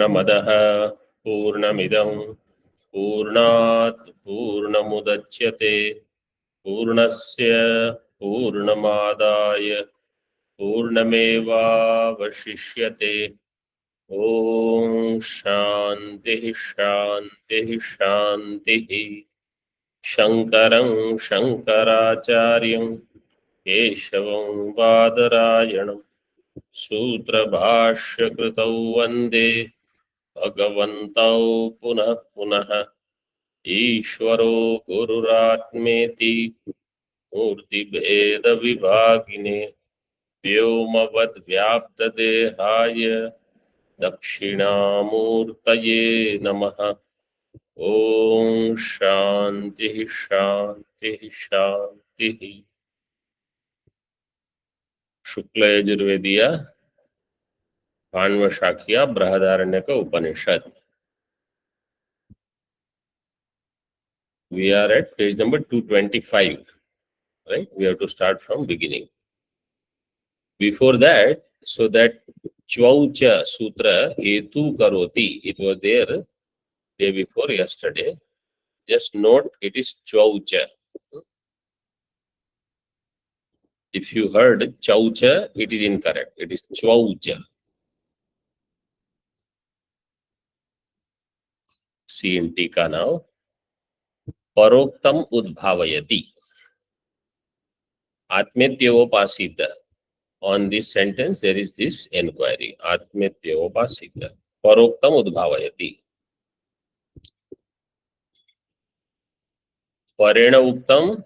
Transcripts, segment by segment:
पूर्णमदः पूर्णमिदं पूर्णात् पूर्णमुदच्यते पूर्णस्य पूर्णमादाय पूर्णमेवावशिष्यते। ओम शांति शांति शांति। शंकरं शंकराचार्यं केशवं बादरायणं सूत्रभाष्यकृतौ वन्दे भगवन्तौ पुनः पुनः। ईश्वरो गुरुरात्मेति मूर्तिभेदविभागिने व्योमवद्व्याप्तदेहाय दक्षिणामूर्तये नमः। ओम शांति शांति शांति। शुक्ल यजुर्वेदीय पाण्वशाखीय Brihadaranyaka Upanishad. We are at page number 225, right? We have to start from beginning. Before that, so that Chvaucha Sutra Hetu Karoti, it was there day before yesterday. Just note it is Chvaucha. If you heard Chaucha, it is incorrect. It is Chvaucha. See in Tika now. Paroktam udbhavayati. Atmetyavopasita. On this sentence, there is this enquiry. Atmetyavopasita. Paroktam udbhavayati. Parena uktam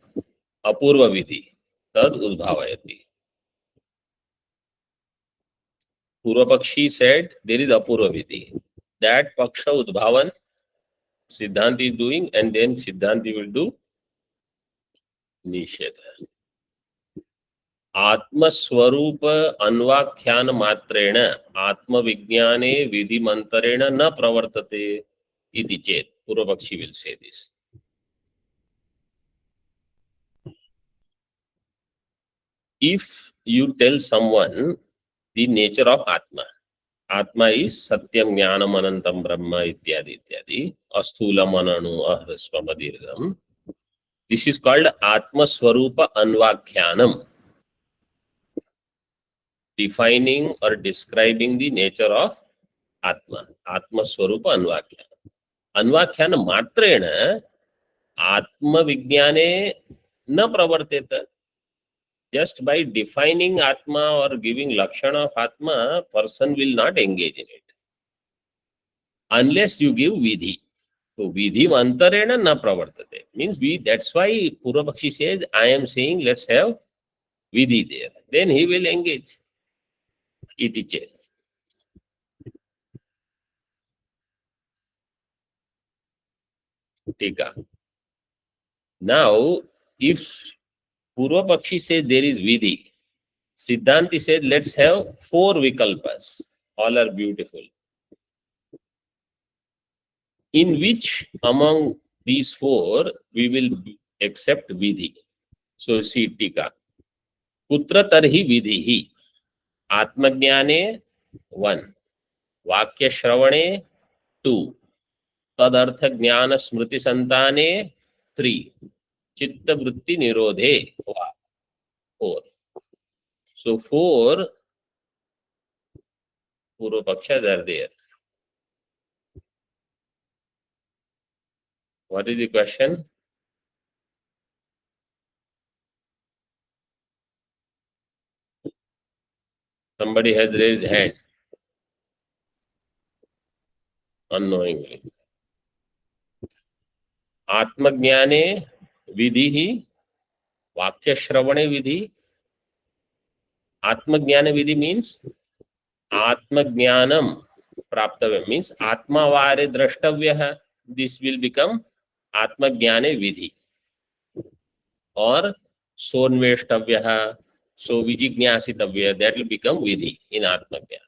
apurva vidhi. Tad udbhavayati. Purvapakshi said there is apurva vidhi. That paksha udbhavan Siddhanti is doing, and then Siddhanti will do Nishedha. आत्मस्वरूप अन्वाख्यान मात्रेण आत्मविज्ञाने विधिमंतरेण न प्रवर्तते इति चेत पूर्वपक्षी will say this. If you tell someone the nature of Atma is Satyam Jnanam Anantam Brahma ityadi ityadi, Asthulam Ananu Ahrasvam Adirgham. This is called Atma Swarupa Anvakhyanam, defining or describing the nature of Atma. Atma Swarupa Anvakhyanam. Anvakhyanam matrena Atma Vijnane na pravarteta. Just by defining Atma or giving Lakshana of Atma, person will not engage in it. Unless you give Vidhi. So Vidhi Mantarena na pravartate. Means that's why Purvapakshi says, I am saying let's have Vidhi there. Then he will engage. Iti chet. Tika. Now, if Purvapakshi says there is Vidhi, Siddhanti says let's have 4 Vikalpas. All are beautiful. In which among these 4 we will accept Vidhi? So see Tika. Putra tarhi vidhihi. Atmajnane 1. Vakya shravane 2. Tadartha jnana smriti santane 3. Chitta vritti nirodhe 4. So 4 Purvapakshas are there. What is the question? Somebody has raised hand unknowingly. Atmajnane vidhi, Vakya shravane vidhi. Atmajnana vidhi means Atmajnanam praptavya, means Atmavare drashtavya. This will become Atmajnane vidhi. Or Sonveshtavya, so Vijignyasitavya, that will become vidhi in Atmajnana.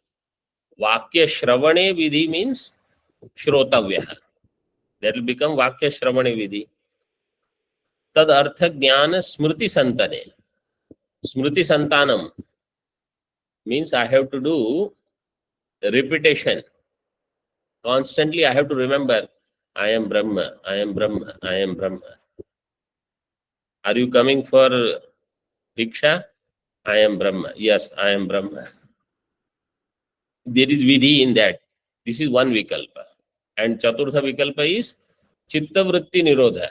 Vakya shravane vidhi means Shrotavya. That will become Vakya shravane vidhi. Tad artha jnana smriti santane. Smriti santanam means I have to do repetition Constantly I have to remember, I am Brahma, I am Brahma, I am Brahma. Are you coming for Diksha? I am Brahma. Yes, I am Brahma. There is vidhi in that. This is one vikalpa. And Chaturtha vikalpa is Chitta Vritti Nirodha.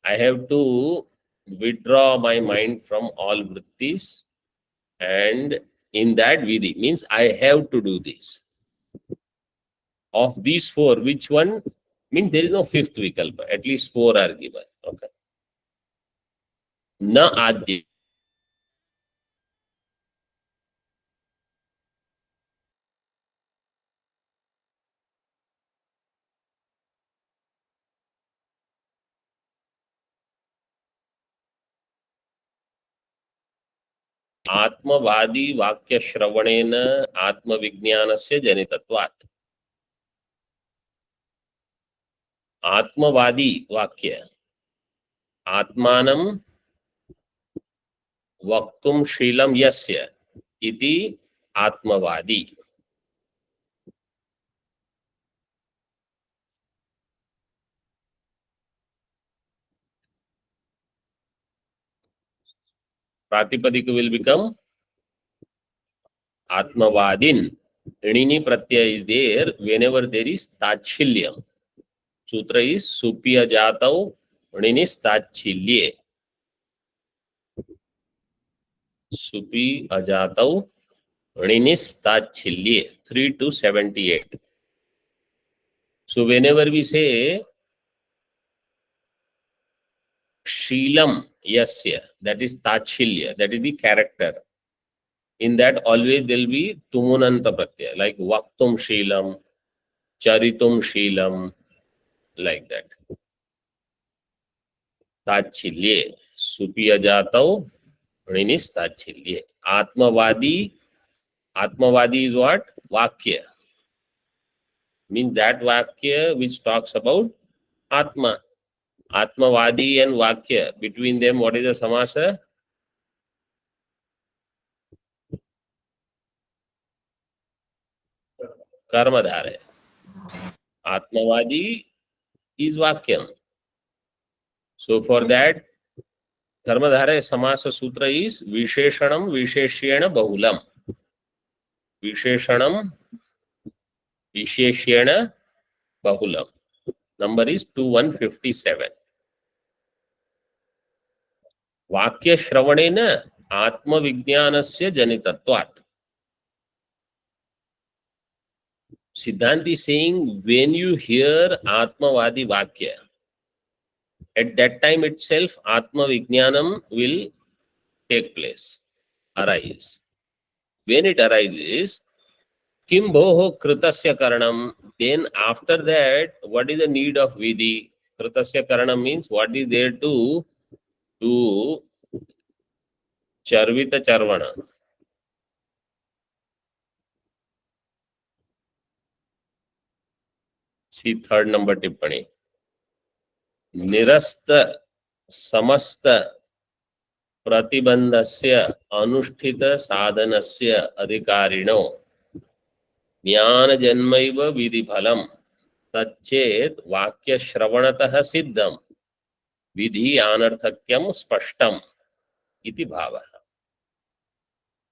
I have to withdraw my mind from all vrittis, and in that vidhi means I have to do this. Of these four, which one? Means there is no fifth vikalpa. At least four are given. Okay. Na adya. आत्मवादी वाक्य श्रवणेन आत्मविज्ञानस्य जनितत्वात्. आत्मवादी वाक्य आत्मानं वक्तुं शीलं यस्य इति आत्मवादी. Pratipadika will become Atmavadin. Rinini pratyaya is there whenever there is Tachilyam. Sutra is Supya Jatau Rinis Tachilye. Supi Ajatau Rinis Tachilye. 3 to 78. So whenever we say Sheelam Yasya, that is Tachilya, that is the character. In that always there will be Tumunanta Pratyaya, like Vaktum Sheelam, Charitum Sheelam, like that. Tachilye, Supiya Jatau, Rinis Tachilye. Atmavadi is what? Vakya. Means that Vakya which talks about Atma. Atmavadi and Vakya, between them what is the samasa? Karmadhara. Atmavadi is Vakyam. So for that, Karmadhara samasa sutra is Visheshanam Visheshyena Bahulam. Visheshanam Visheshyena Bahulam. Number is 2157. Vakya Shravanena Atma Vijnanasya Janitatvat. Siddhanti is saying when you hear Atmavadi Vakya, at that time itself Atma Vijnanam will take place, arise. When it arises, Kim Bhoho Kritasya Karanam, then after that, what is the need of Vidhi? Kritasya Karanam means what is there to do Charvita Charvana. See third number tippani. Nirasta Samasta Pratibandhasya Anushthita Sadhanasya Adhikarino Jnana Janmaiva Vidhi Phalam Tachet Vakya Shravanatah Siddham Vidhi Anarthakyam Spashtam Iti Bhava.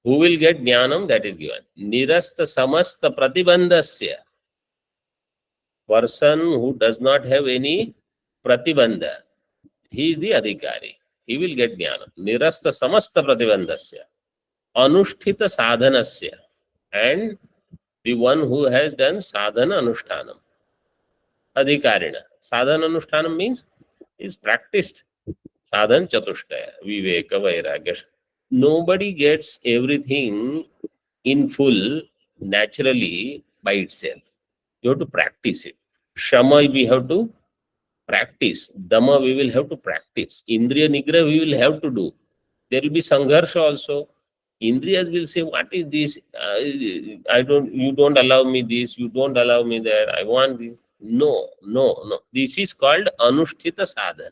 Who will get Jnanam? That is given. Nirasta Samasta Pratibandhasya. Person who does not have any Pratibandha, he is the Adhikari. He will get Jnana. Nirasta Samasta Pratibandhasya. Anushtita Sadhanasya. And the one who has done Sadhana Anushtanam. Adhikarina. Sadhana Anushtanam means is practiced. Sadhan Chatushtaya. Viveka Vairagya. Nobody gets everything in full naturally by itself. You have to practice it. Shama we have to practice. Dhamma we will have to practice. Indriya Nigraha we will have to do. There will be Sangharsha also. Indriyas will say, what is this? You don't allow me this, you don't allow me that, I want this. No. This is called Anushtita Sadhana.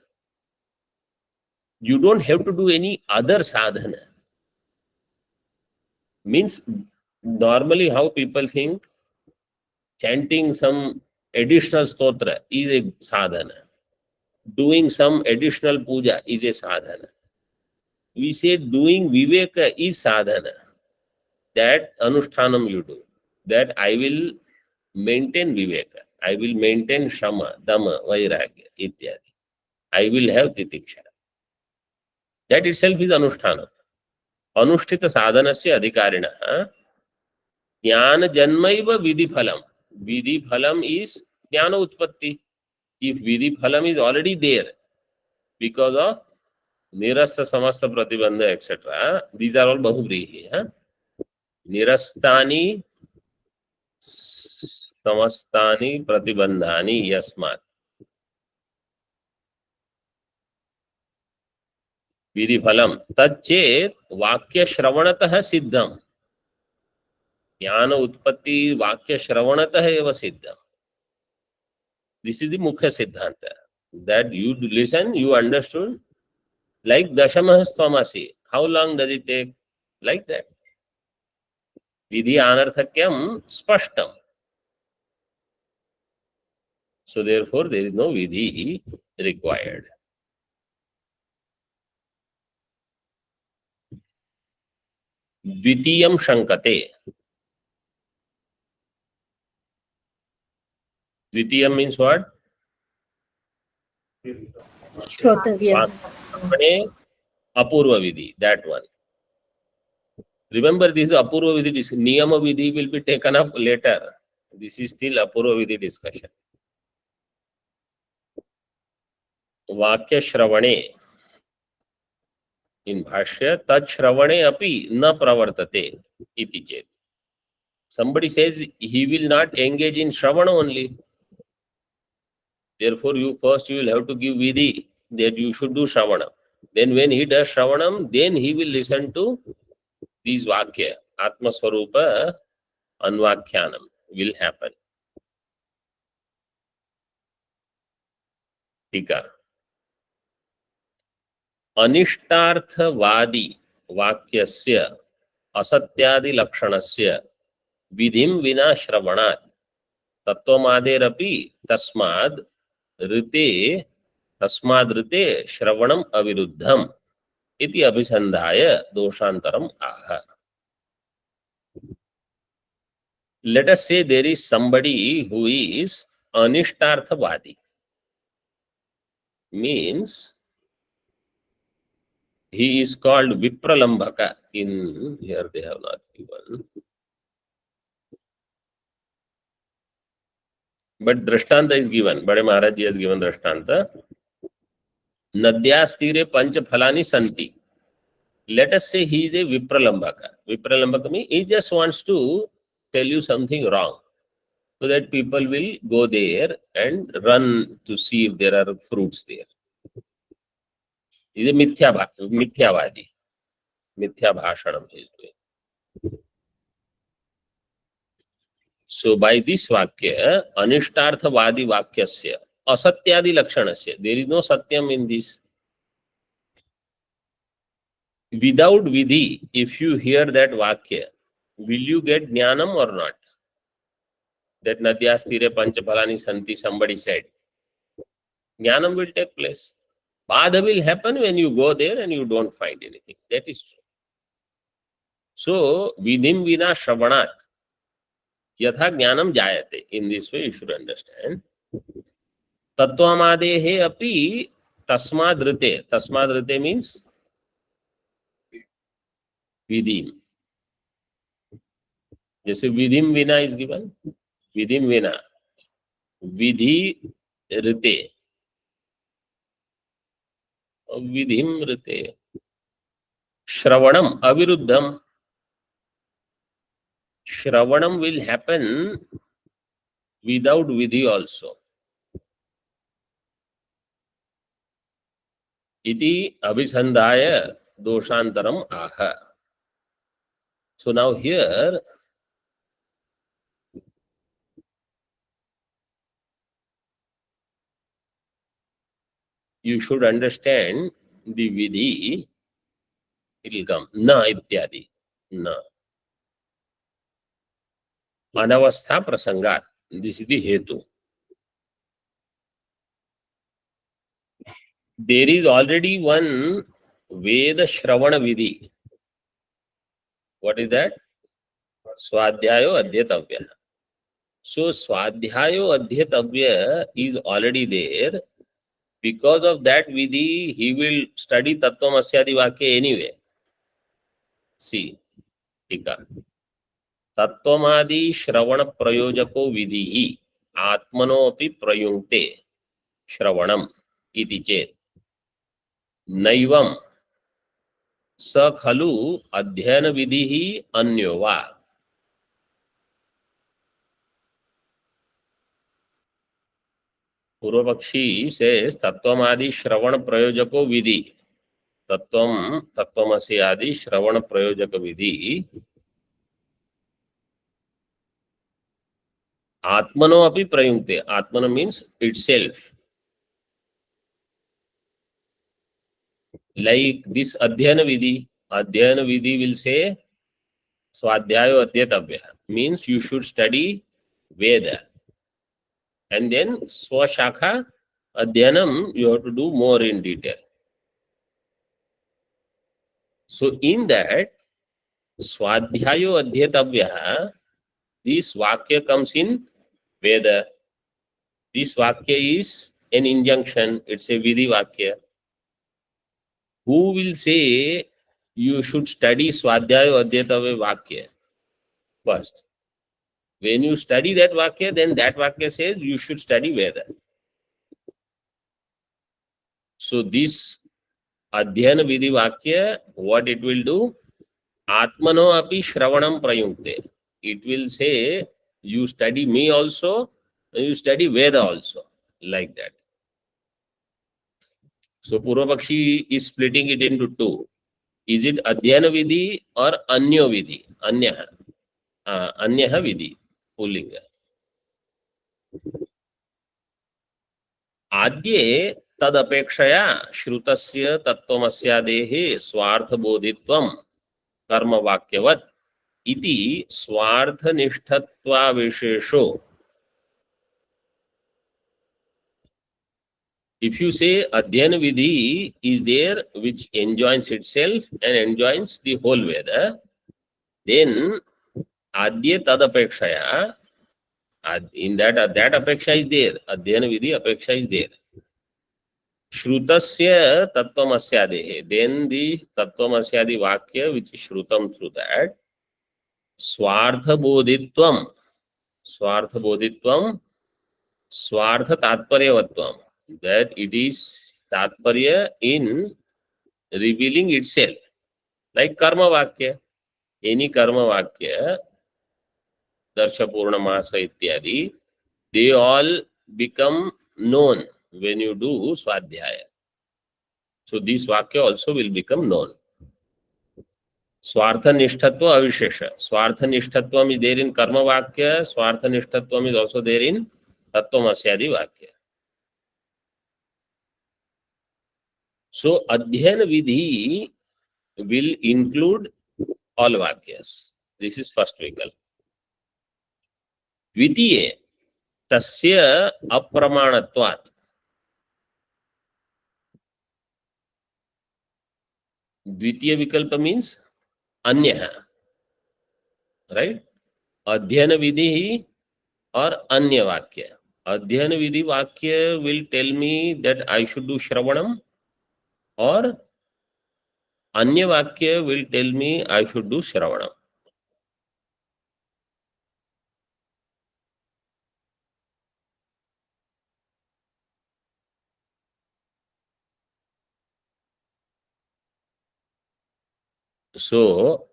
You don't have to do any other sadhana. Means, normally how people think, chanting some additional stotra is a sadhana. Doing some additional puja is a sadhana. We say doing viveka is sadhana. That anushtanam you do. That I will maintain viveka. I will maintain shama, dama, vairagya, ityadi. I will have titiksha. That itself is anushtanam. अनुष्ठित साधनस्य अधिकारिणः ज्ञान जन्मैव विधि फलम. विधि फलम is ज्ञान उत्पत्ति. If vidhi phalam is already there because of nirasta samasta pratibandha etc., these are all bahuvrihi. Nirastani samastani pratibandhani yasmat. विधि फलम तच्चेत वाक्य श्रवणतः सिद्धम. ज्ञान उत्पत्ति वाक्य श्रवणतः एव सिद्धम. This is the mukhya siddhanta, that you listen, you understood, like dashamah tvamasi. How long does it take? Like that. Vidhi anarthakyam spashtam. So therefore there is no vidhi required. Dvitiyam shankate. Dvitiyam means what? Shrotavya. Apurva vidhi, that one. Remember, this apurva vidhi, niyama vidhi will be taken up later. This is still apurva vidhi discussion. Vakya shravane. In bhashya, tat shravane api na pravartate iti chet. Somebody says he will not engage in shravana only. Therefore, you will have to give vidhi that you should do shravana. Then when he does shravanam, then he will listen to these vakya. Atma Swarupa Anvakhyanam will happen. Tika. Anishtarthvadi vakyasya asatyadi lakshanasya vidhim vina shravanat tattvamaderapi tasmad rite shravanam aviruddham iti abhisandhaya doshantaram aha. Let us say there is somebody who is anishtarthvadi. Means he is called Vipralambhaka. In here they have not given. But Drishtanta is given. Bade Maharaj ji has given Drishtanta. Nadyas tire pancha phalani santi. Let us say he is a Vipralambhaka. Vipralambhaka means he just wants to tell you something wrong, so that people will go there and run to see if there are fruits there. He is a mithyavadi. Mithya bhashanam he is doing. So by this vakya, anishtarthvadi vakyasya asatyadi lakshanasya, there is no satyam in this. Without vidhi, if you hear that vakya, will you get jnanam or not? That nadyas tire panchaphalani santi, somebody said. Jnanam will take place. Badha will happen when you go there and you don't find anything. That is true. So, vidhim vina shravanat yatha jnanam jayate. In this way you should understand. Tattvamadehe api tasmadrite. Tasmadrite means vidhim. जैसे विधिम विना is given. विधिम विना. विधि ऋते. विधिम ऋते. Shravanam aviruddham. Shravanam will happen without vidhi also. Iti abhisandhaya doshantaram aha. So now here you should understand the vidhi. It will come. Na ityadi. Na. Anavastha prasangat. This is the hetu. There is already one Veda Shravana Vidhi. What is that? Swadhyayo Adhyatavya. So Swadhyayo Adhyatavya is already there. Because of that Vidhi, he will study Tattvamasyadi Vakya anyway. See, tika. Tattvamadi Shravana Prayojako Vidhi Atmanopi Prayunkte Shravanam iti chet. Naivam स खलु अध्ययन विधि ही अन्यो वा. पूर्व पक्षी से तत्वमादि श्रवण प्रयोजको विधि, तत्वम तत्वमसि आदि श्रवण प्रयोजक विधि आत्मनो अपि प्रयुङ्क्ते. आत्मनो means itself. Like this Adhyana Vidhi will say Swadhyayo Adhyatavya means you should study Veda, and then Swashakha Adhyanam you have to do more in detail. So in that Swadhyayo Adhyatavya, this Vakya comes in Veda. This Vakya is an injunction, it's a Vidhi Vakya. Who will say you should study Swadhyaya Adhyatavya Vakya first? When you study that Vakya, then that Vakya says you should study Veda. So this Adhyana Vidhi Vakya, what it will do? Atmano api Shravanam Prayunkte. It will say you study me also, and you study Veda also, like that. So Purvapakshi is splitting it into two. Is it Adhyana Vidhi or Anyo Vidhi? Anyaha. Anyaha Vidhi. Pullinga. Adye तदपेक्षया श्रुतस्य तत्त्वमस्यादेः स्वार्थबोधित्वं कर्मवाक्यवत् इति स्वार्थनिष्ठत्वाविशेषो. If you say Adhyana Vidhi is there which enjoins itself and enjoins the whole Veda, then Adya Tadapekshaya, in that Apeksha is there, Adhyana Vidhi Apeksha is there. Shrutasya Tattvamasyadi, then the Tattvamasyadi Vakya which is Shrutam through that, Swartha Bodhitvam, Swartha Tatparyavatvam, that it is Tatparya in revealing itself, like Karma Vakya. Any Karma Vakya, Darsha Purnamasa ityadi, they all become known when you do Swadhyaya. So this Vakya also will become known. Swartha Nishthatva Avishesha. Swartha Nishthatvam is there in Karma Vakya, Swartha Nishthatvam is also there in Tattvamasyadi Vakya. So Adhyana Vidhi will include all Vakyas. This is first vikalpa. Dvitiye tasya apramanatvat. Dvitiya vikalpa means Anyaha, right? Adhyana Vidhi or Anya Vakya. Adhyana Vidhi Vakya will tell me that I should do Shravanam, or Anya Vakya will tell me I should do Shravanam. So,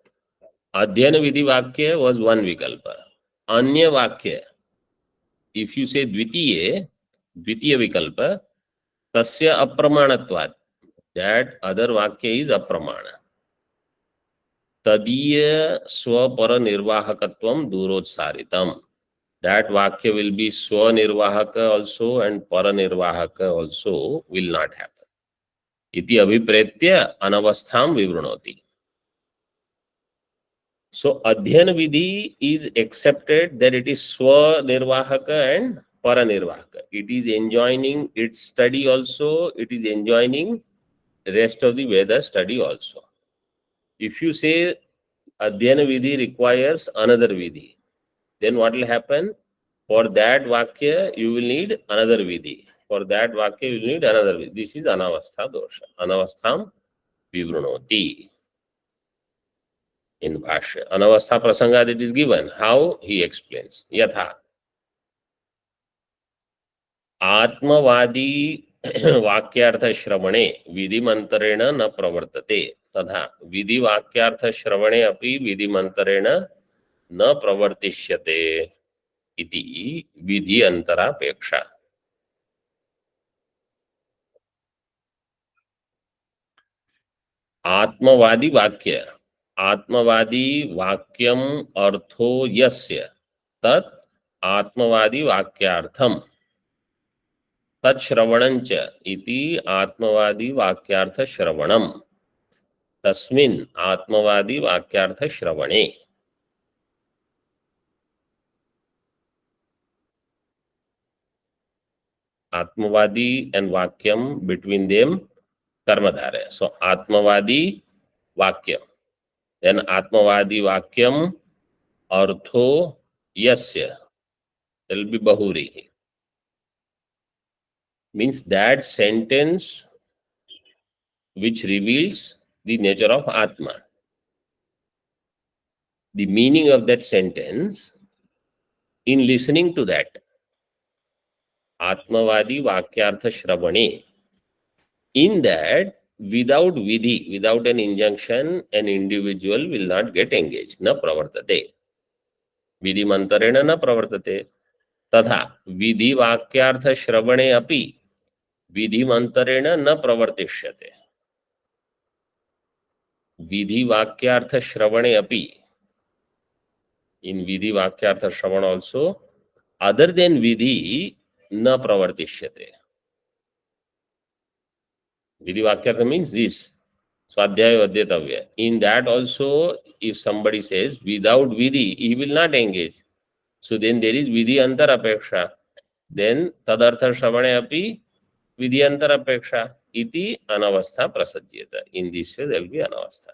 Adhyana Vidhi Vakya was one vikalpa. Anya Vakya, if you say Dvitiya vikalpa, tasya apramanatvat, that other Vakya is apramana. Tadiya swapara nirvahakatvam durotsaritam. That Vakya will be swanirvahaka also and paranirvahaka also will not happen. Iti abhipretya anavastham vivranoti. So Adhyana Vidhi is accepted that it is Swanirvahaka and Paranirvahaka. It is enjoining its study also, it is enjoining rest of the Veda study also. If you say Adhyana Vidhi requires another Vidhi, then what will happen? For that Vakya, you will need another Vidhi. For that Vakya, you will need another Vidhi. This is Anavastha dosha. Anavastham Vivrunoti. In Bhashya. Anavastha prasangad it is given. How? He explains. Yatha. आत्मवादी वाक्यार्थ श्रवणे विधिमंतरेण न प्रवर्तते तथा विधि वाक्यार्थ श्रवणे अपि विधिमंतरेण न प्रवर्तिष्यते इति विधि अंतरापेक्षा. आत्मवादी वाक्य आत्मवादी वाक्यम अर्थो यस्य तत् आत्मवादी वाक्यार्थम तत्श्रवणंच इति आत्मवादी वाक्यार्थ श्रवणम तस्मिन् आत्मवादी वाक्यार्थ श्रवणे. Atmavadi and Vakyam, between them Karmadhara. So Atmavadi Vakyam. Then Atmavadi Vakyam Artho Yasya. There will be Bahuri. Means that sentence which reveals the nature of Atma. The meaning of that sentence, in listening to that, Atmavadi Vakyartha Shravane, in that, without vidhi, without an injunction, an individual will not get engaged. Na pravartate. Vidhi mantarena na pravartate. Tatha vidhi vakyartha shravane api vidhi mantarena na pravartishyate. Vidhi vakyartha shravane api. In vidhi vakyartha shravan also, other than vidhi, na pravartishyate. Vidhi vakyartha means this. Swadhyaya Vadyatavya. In that also, if somebody says without vidhi, he will not engage. So then there is vidhi antarapeksha. Then tadartha shravane api vidhi antarapeksha. Iti anavastha prasadyata. In this way, there will be anavastha.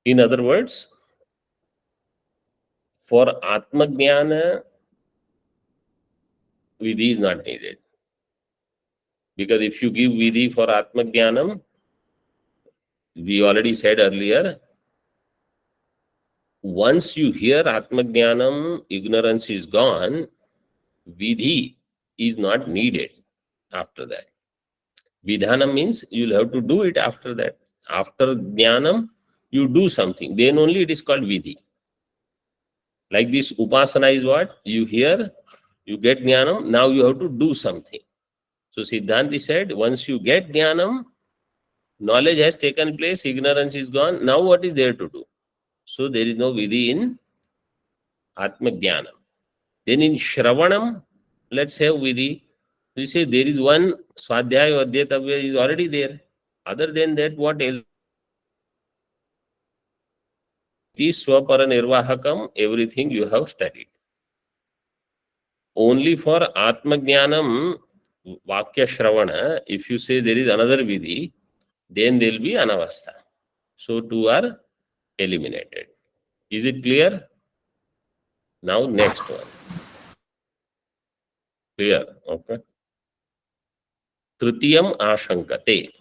In other words, for Atma Jnana, vidhi is not needed. Because if you give vidhi for Atma Jnanam, we already said earlier, once you hear Atma Jnanam, ignorance is gone, vidhi is not needed after that. Vidhanam means you'll have to do it after that. After Jnanam, you do something. Then only it is called vidhi. Like this upasana is what? You hear, you get Jnanam, now you have to do something. So Siddhanti said, once you get Jnanam, knowledge has taken place, ignorance is gone, now what is there to do? So there is no vidhi in Atma Jnanam. Then in Shravanam, let's have vidhi. We say there is one Swadhyaya Vadyatavya is already there. Other than that, what else? This Swapara Nirvahakam, everything you have studied. Only for Atma Jnanam, Vakya Shravana, if you say there is another vidhi, then there will be anavastha. So two are eliminated. Is it clear? Now next one. Clear? Okay. Tritiyam Ashankate.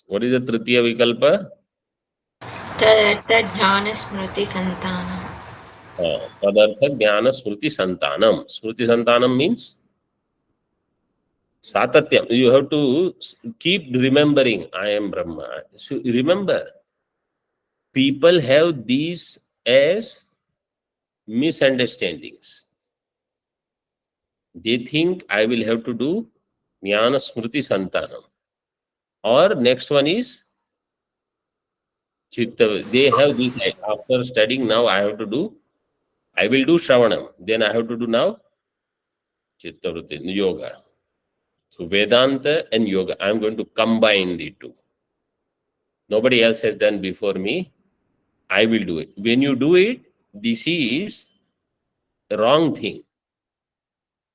What is the Tritiya Vikalpa? Tadartha Jnana Smriti Santanam. Tadartha Jnana Smriti Santanam. Smriti Santanam means Satatyam. You have to keep remembering, I am Brahma. So remember, people have these as misunderstandings. They think I will have to do Jnana Smriti Santanam. Or next one is Chitta. They have this, after studying now I have to do, I will do Shravanam. Then I have to do now Chitta Vritti, Yoga. So Vedanta and Yoga, I am going to combine the two. Nobody else has done before me. I will do it. When you do it, this is the wrong thing.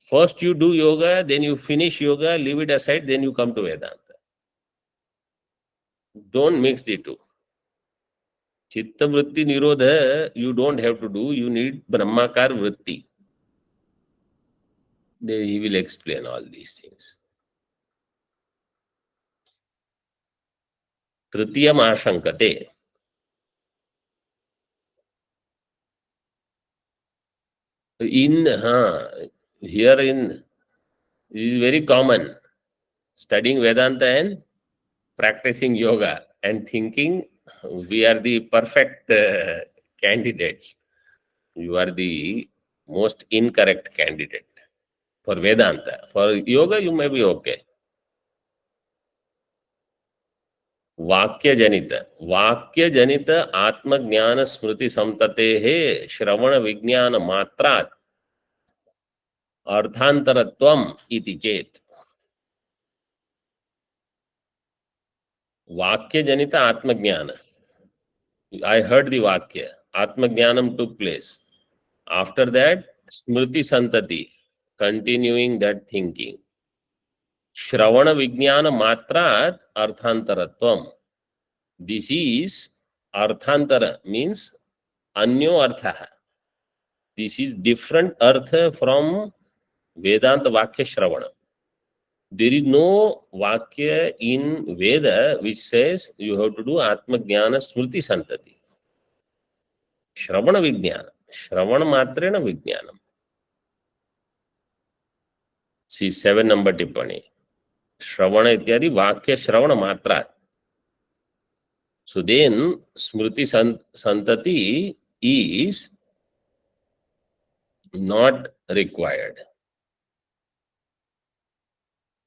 First you do yoga, then you finish yoga, leave it aside, then you come to Vedanta. Don't mix the two. Chitta vritti nirodha, you don't have to do. You need Brahmakar vritti. He will explain all these things. Tritiyam ashankate. Here this is very common. Studying Vedanta and practicing yoga and thinking we are the perfect candidates. You are the most incorrect candidate for Vedanta. For yoga, you may be okay. वाक्य जनित आत्मज्ञान स्मृति संतते श्रवण विज्ञान मात्रात् अर्थांतरत्वम इति चेत. वाक्य जनित आत्मज्ञान. I heard the vakya. Atmajnanam took place. After that, smriti santati, continuing that thinking. Shravana vijnana matrat arthantaratvam. This is arthantara, means anyo artha. This is different artha from Vedanta vakya shravana. There is no vakya in Veda which says you have to do Atmajnana Smriti Santati. Shravana Vijnana. Shravana Matrena Vijnanam. See 7 number tippani. Shravana ityadi vakya Shravana Matra. So then Smriti Santati is not required.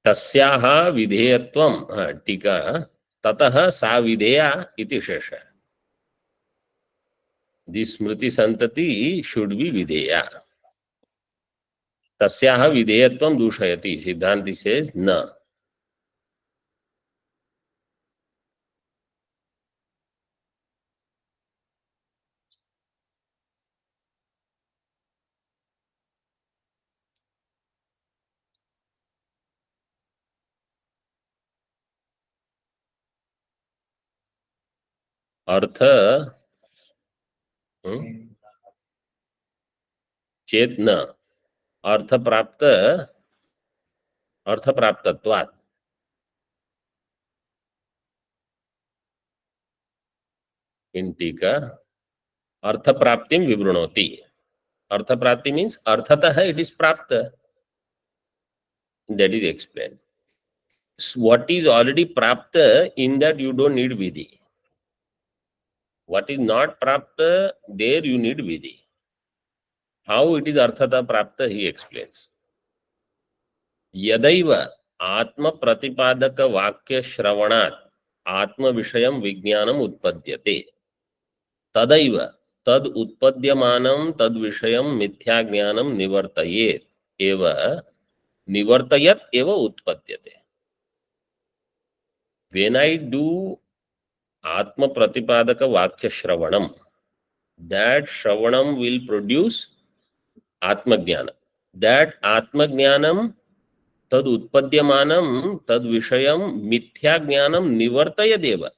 Tasyaha vidheyatvam tika tatah sa videya iti shesha. This Smriti Santati should be videya. Tasyaha vidheyatvam dushayati. Siddhanti says na. अर्थ चेत न अर्थ प्राप्तत्वात्. In tika अर्थ प्राप्तिम विवृणोति. अर्थ प्राप्ति means अर्थतः it is prapta. That is explained. So what is already prapta, in that you don't need vidhi. What is not prapta, there you need vidhi. How it is arthata prapta, he explains. Yadaiva atma pratipadaka vakya shravanat atma vishayam vijnanam utpadyate. Tadaiva tad utpadyamanam tad vishayam mithya jnanam nivartayet eva nivartayat eva utpadyate. When I do atma pratipadaka vakya shravanam, that shravanam will produce atma jnana. That atma jnanam tad utpadyamanam tad vishayam mithya jnanam nivartayadeva.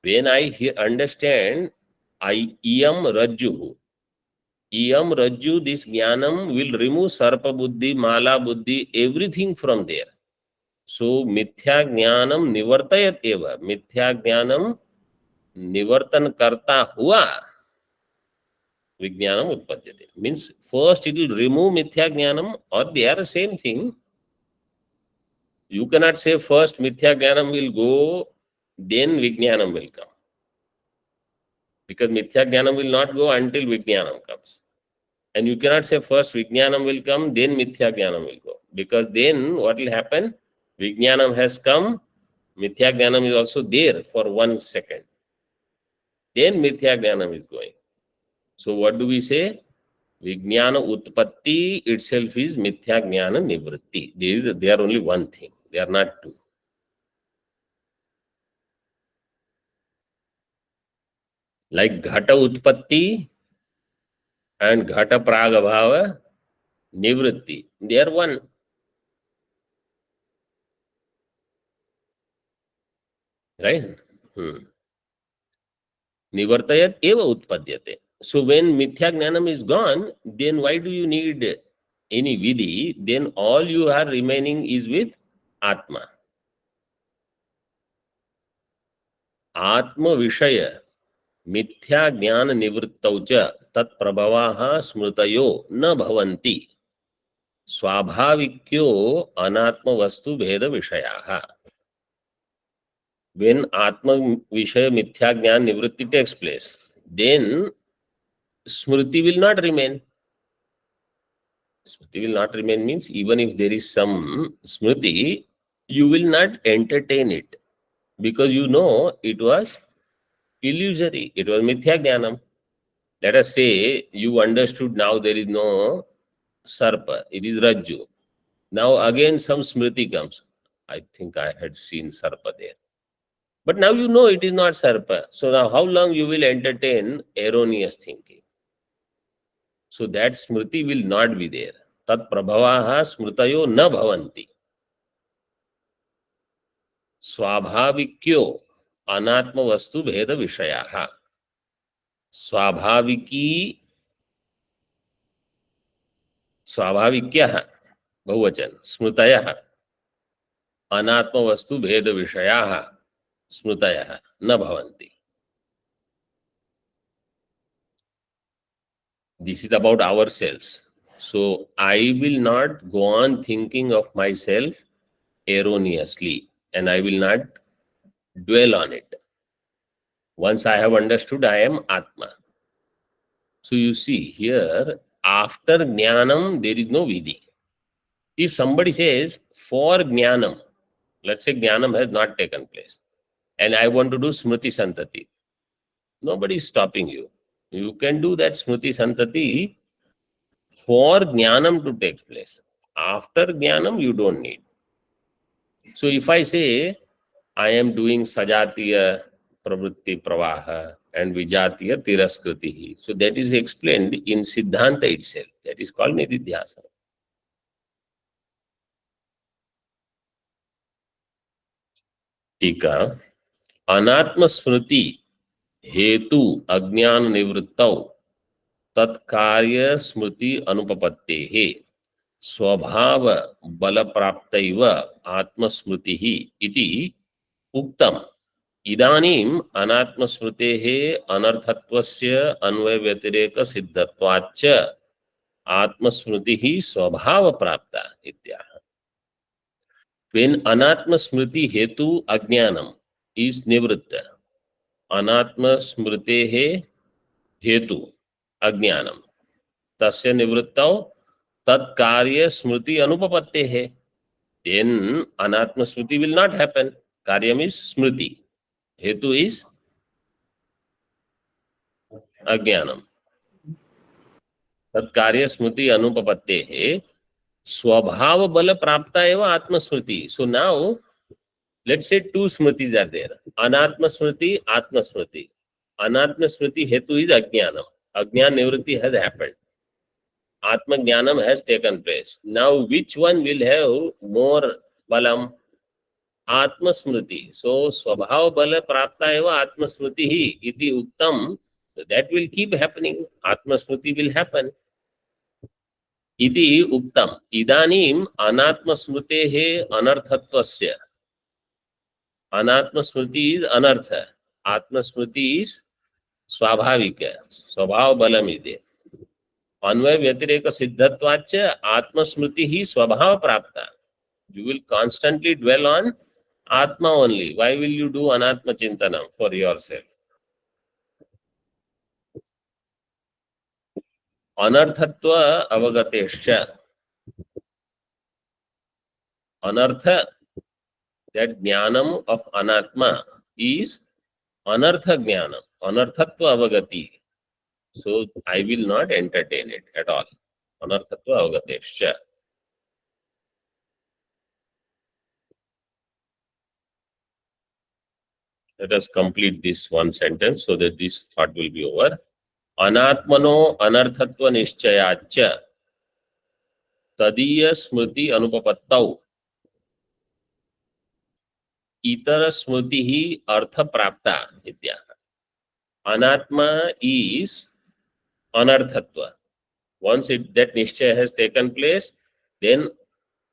When I understand iyam rajju, this jnanam will remove sarpa buddhi, mala buddhi, everything from there. So mithya jnanam nivartayat eva. Mithya jnanam nivartan karta hua vijnanam utpadyate. Means first it will remove mithya jnanam, or they are the same thing. You cannot say first mithya jnanam will go, then vijnanam will come. Because mithya jnanam will not go until vijnanam comes. And you cannot say first vijnanam will come, then mithya jnanam will go. Because then what will happen? Vijnanam has come, mithya jnanam is also there for 1 second. Then mithya jnanam is going. So what do we say? Vijnana utpatti itself is mithya jnana nivritti. They are only one thing. They are not two. like ghata utpatti and ghata pragabhava nivritti, they are one. Right? Nivartayat eva utpadyate. So when mithya jnanam is gone, then why do you need any vidhi? Then all you are remaining is with atma. Atma vishaya मिथ्या ज्ञान निवृत्तौ च तत्प्रभवाः स्मृतयो न भवन्ति स्वाभाविक्यो अनात्म वस्तु भेद विषयाः. When atma vishaya mithya jnana nivritti takes place, then smriti will not remain. Smriti will not remain means even if there is some smriti, you will not entertain it because you know it was illusory, it was mithya jnanam. Let us say you understood now there is no sarpa, it is rajju. Now again some smriti comes. I think I had seen sarpa there. But now you know it is not sarpa. So now how long you will entertain erroneous thinking? So that smriti will not be there. Tat prabhavaha smritayo na bhavanti. Swabhavikyo anatma vastu bheda vishayaha. Swabhaviki स्वाभाविक्यः बहुवचन स्मृतयः अनात्म वस्तु भेद विषयाः स्मृतयः न भवन्ति. This is about ourselves. So I will not go on thinking of myself erroneously and I will not dwell on it. Once I have understood I am Atma. So you see here, after Jnanam there is no Vidhi. If somebody says for Jnanam, let's say Jnanam has not taken place and I want to do Smriti Santati, nobody is stopping you. You can do that Smriti Santati for Jnanam to take place. After Jnanam, you don't need. So if I say I am doing Sajatiya Pravritti Pravaha and Vijatiya Tiraskritihi, so that is explained in Siddhanta itself. That is called Nididhyasana. टीका अनात्म स्मृति हेतु अज्ञान निवृत्तौ तत्कार्य स्मृति अनुपपत्तेः स्वभाव बल प्राप्तैव आत्मस्मृतिः इति उक्तम्. इदानीम् अनात्मस्मृतेः अनर्थत्वस्य अन्वय व्यतिरेक सिद्धत्वाच्च आत्मस्मृतिः स्वभाव प्राप्ता इत्याह. When anatma smriti hetu ajnanam is nivritta, anatma smritehe hetu ajnanam tasya nivrittau tat karya smriti anupapattehe, then anatma smriti will not happen. Karyam is smriti, hetu is ajnanam. tat karya smriti anupapattehe स्वभाव बल प्राप्ता एवं आत्मस्मृति. So now let's say two smritis are there, anatma smriti, atma smriti. Anatma smriti hetu is ajnanam. Ajnan nivritti has happened, atma jnanam has taken place. Now which one will have more balam? Atma smriti. So swabhav bala prapta eva atma smriti hi iti uttam. That will keep happening. Atma smriti will happen. इति उक्तम. इदानीम अनात्म स्मृतेः अनर्थत्वस्य. अनात्म स्मृति is अनर्थ, आत्म स्मृति is स्वाभाविक, स्वभाव बलमिदे. अन्वय व्यतिरेक सिद्धत्वाच्च आत्म स्मृति ही स्वभाव प्राप्त. You will constantly dwell on Atma only. Why will you do Anatma Chintanam for yourself? Anarthatva avagatescha. Anartha, that jnanam of Anatma is Anartha jnanam, Anarthatva avagati. So I will not entertain it at all. Anarthatva avagatescha. Let us complete this one sentence so that this thought will be over. अनात्मनो अनर्थत्व निश्चयाच्च तदीय स्मृति अनुपपत्तौ इतर स्मृति ही अर्थ प्राप्ता इत्याह. Anatma is anarthatva. Once that nishchaya has taken place, then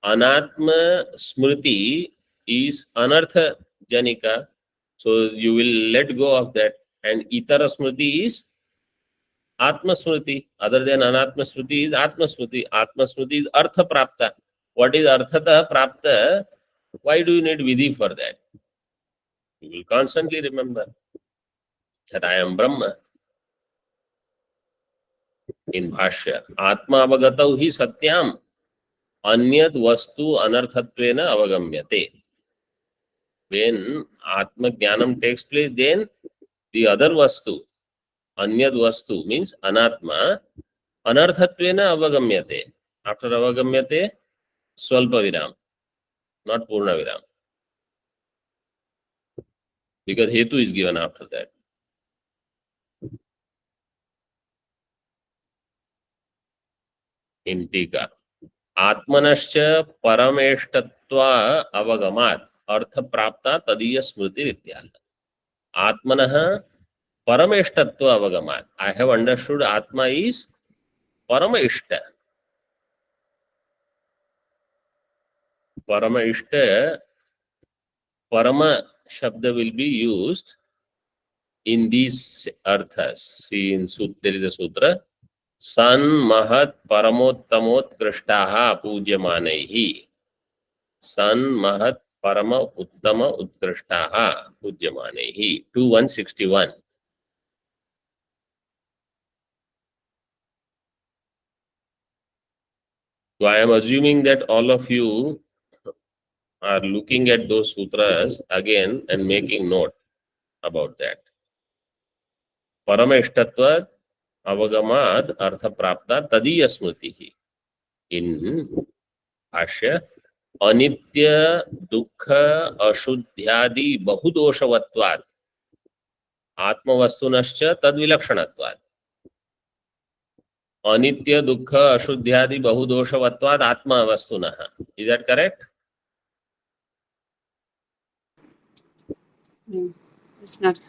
anatma smriti is anartha janika. So you will let go of that, and itara smriti is atma smriti. Other than anatma smriti is atma smriti. Atma smriti is artha prapta. What is arthata prapta? Why do you need vidhi for that? You will constantly remember that I am Brahma. In भाष्य आत्मा अवगतौ हि सत्याम अन्यद वस्तु अनर्थत्वेन अवगम्यते. When atma jnanam takes place, then the other vastu, anyad vastu means anatma, anarthatvena avagamyate. After avagamyate, swalpa viram, not purna viram, because hetu is given after that. In टीका आत्मनश्च परमेष्टत्वा अवगमात् अर्थ प्राप्ता तदीय स्मृति इत्याह. आत्मनः परमेष्टत्व अवगमात्. I have understood Atma is Paramishta. Paramishta, Parama Shabda will be used in these arthas. See, in there is a sutra. San Mahat Paramottamot Krishtaha Pujyamanaihi. San Mahat Parama Uttama Utkrishtaha Pujyamanaihi. 2161. So I am assuming that all of you are looking at those sutras again and making note about that. Parameshtatva avagamad artha prapta tadiya smritihi. In Bhashya, anitya dukha ashuddhyadi bahudoshavatvad atmavastunascha tadvilakshanatvad. Anitya dukha ashuddhyadi bahudoshavatvad atmavastunaha. Is that correct? No, it's not.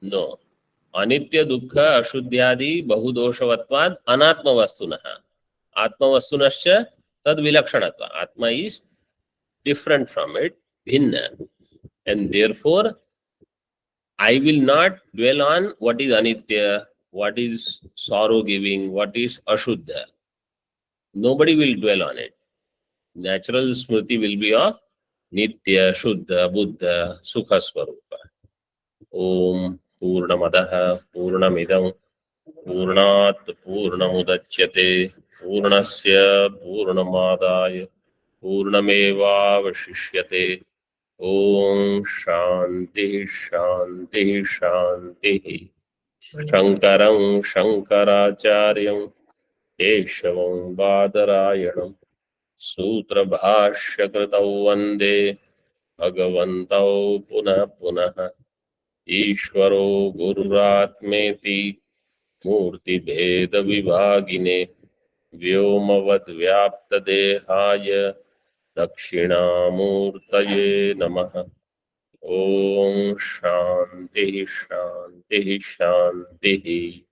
No. Anitya dukha ashuddhyadi bahudoshavatvad anatmavastunaha. Atmavastunascha tad vilakshanatva. Atma is different from it, bhinna. And therefore, I will not dwell on what is anitya, what is sorrow giving, what is ashuddha. Nobody will dwell on it. Natural smriti will be of nitya, shuddha, buddha, sukha swarupa. Om Purnamadaha Purnamidam Purnat Purnamudachyate Purnasya Purnamadaya Purnameva Vashishyate. Om Shanti Shanti Shanti. Shankaram Shankaracharyam Keshavam Badarayanam Sutra Bhashya Kritau Vande Bhagavantau Punah Punah. ईश्वरो गुरुरात्मेति मूर्ति भेद विभागिने व्योमवद् व्याप्त देहाय दक्षिणामूर्तये नमः. ओम शांति शांति शांति.